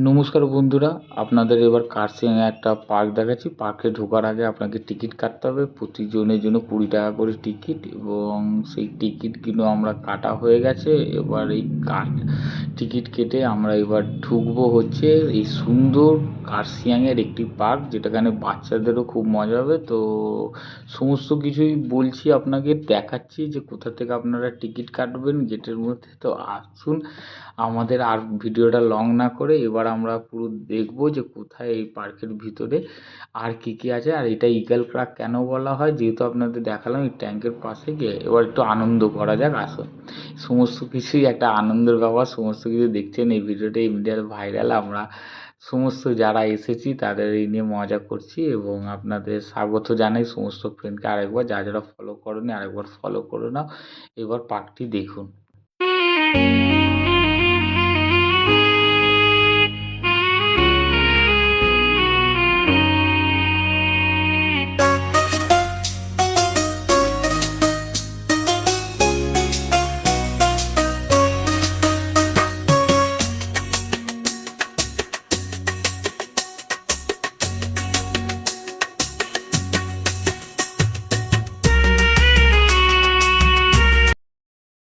নমস্কার বন্ধুরা, আপনাদের এবার কার্শিয়াংয়ে একটা পার্ক দেখাচ্ছি। পার্কে ঢোকার আগে আপনাকে টিকিট কাটতে হবে। প্রতিজনের জন্য 20 টাকা করে টিকিট, এবং সেই টিকিটগুলো আমরা কাটা হয়ে গেছে। এবার এই টিকিট কেটে আমরা এবার ঢুকবো হচ্ছে এই সুন্দর কার্শিয়াংয়ের একটি পার্ক, যেটাখানে বাচ্চাদেরও খুব মজা হবে। তো সমস্ত কিছুই বলছি, আপনাকে দেখাচ্ছি যে কোথা থেকে আপনারা টিকিট কাটবেন গেটের মধ্যে। তো আসুন, আমাদের আর ভিডিওটা লং না করে এবার আমরা পুরো দেখবো যে কোথায় এই পার্কের ভিতরে আর কি কি আছে। আর এটা ইগল ক্রাগ কেন বলা হয়, যেহেতু আপনাদের দেখালাম এই ট্যাঙ্কের পাশে গিয়ে, এবার একটু আনন্দ করা যাক। আসুন, সমস্ত কিছুই একটা আনন্দের ব্যাপার। সমস্ত কিছু দেখছেন এই ভিডিওটা ইমিডিয়েট ভাইরাল। আমরা সমস্ত যারা এসেছি তাদের এই নিয়ে মজা করছি, এবং আপনাদের স্বাগত জানাই সমস্ত ফ্রেন্ডকে আরেকবার। যারা ফলো করেনি আরেকবার ফলো করে নাও। এবার পার্কটি দেখুন।